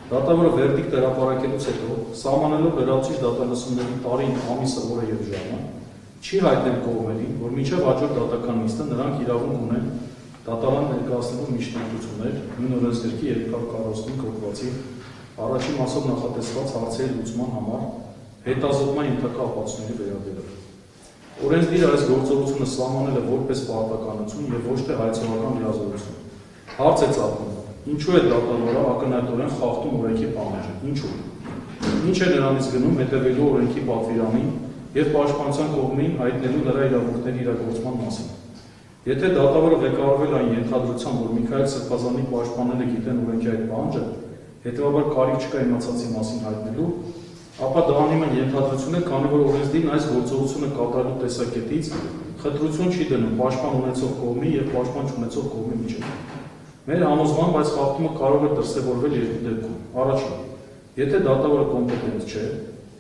Դատավորը վերդիկտ հրապարակելուց հետո, սահմանելով լրացուցիչ դատալսումների տարին, ամիսը, օրը և ժամը, չի հայտնել կողմերին, որ մինչև հաջորդ դատական նիստը նրանք իրավունք ունեն դատարան ներկայացնելու միջնորդություններ նույն օրենսգրքի 245 հոդվածի առաջին մասով նախատեսված հարցերի լուծման համար հետազոտման ենթակա ապացույցների վերաբերյալ։ Օրենսդիրը այս գործողությունը սահմանել է որպես պարտականություն և ոչ թե հայցողական լիազորություն։ Հարց է ծագում, ինչու է դատավորը ակնհայտորեն խախտում օրենքի պահանջը, ինչու։ Ինչ է նրանից գնում հետևելու օրենքի պատվիրանին և պաշտպանության կողմին հայտնելու նրա իրավունքների իրագործման մասին։ Եթե դատավորը ղեկավարվել այն ենթադրությամբ, որ Միքայել Սրբազանի պաշտպանները գիտեն օրենքի այդ պահանջը, հետևաբար կարիք չկա իմացածի մասին հայտնելու, ապա դա անում են ենթադրություն է, քանի որ օրենսդիրն այս գործողությունը կատարելու տեսակետից խտրություն չի դնում պաշտպան ունեցող կողմի և պաշտպան չունեցող կողմի միջև։ Մեր համոզմամբ այս խախտումը կարող է դրսևորվել երկու դեպքում։ Առաջին, եթե դատավորը կոմպետենտ չէ,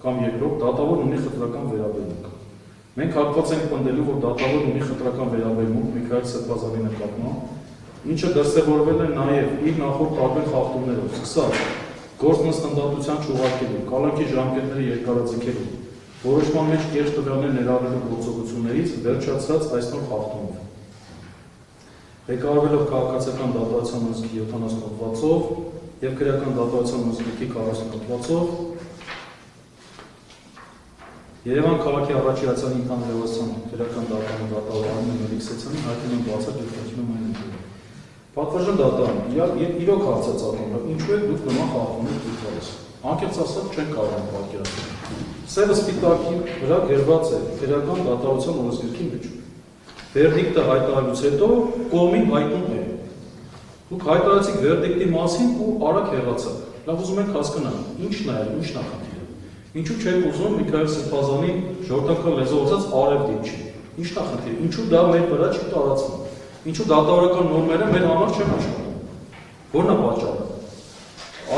կամ երկրորդ, դատավորն ունի խտրական վերաբերմունք։ Մենք հակված ենք պնդելու, որ դատավորն ունի խտրական վերաբերմունք Միքայել Սրբազանի նկատմամբ, ինչը դրսևորվել է նաև իր նախորդ տարբեր խախտումներով, սկսած գործնստանդարտության չուղարկելու, կալանքի ժամկետների երկարաձգելու, որոշման մեջ կեղծ տվյալներ ներառելու գործողություններից վերջացած այսօր խախտումով։ Ղեկավարվելով քաղաքացիական դատավարության օրենսգրքի 70 հոդվածով և քրեական դատավարության օրենսգրքի 40 հոդվածով Երևան քաղաքի առաջի հացանի ընդհանրավարության քրեական դատարանի դատավորը Մելիք Սեցյանին հայտնում են բացակ և խնդրում այն ընդունել։ Պատվարժան դատարան, իրոք հարց է ծագում, ինչու է դուք նման խախտումներ ցույց տալիս։ Անկեղծ ասած չեն կարող պատկերացնել։ Սևը սպիտակի վրա գրված է քրեական դատավարության օրենսգրքի մեջ։ Վերդիկտը հայտարարելուց հետո կողմին հայտնում է։ Դուք հայտարարեցիք վերդիկտի մասին ու արագ հեռացաք։ Լավ ուզում ենք հասկանալ, ինչն է, ինչ նախնդիրը։ Ինչու չեք ուզում Միքայել Սրբազանի ժողովրդական լեզվով ասած արև դիպչի։ Ինչ նախնդիրը, ինչու դա մեր վրա չի տարածվում։ Ինչու դատավորական նորմերը մեր համար չեն աշխատում։ Որն է պատճառը։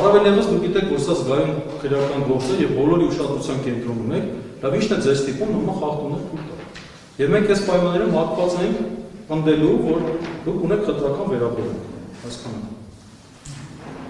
Առավել ևս դուք գիտեք, որ սա զգայուն քրեական գործ է եւ բոլորի ուշադրության կենտրոնում եք, լավ ի՞նչն է ձեզ տիպում նման խախտումներ թույլ տալ։ Եվ մենք այս պայմաններում հակված ենք պնդելու, որ դուք ունեք խտրական վերաբերմունք։ Հասկանաք։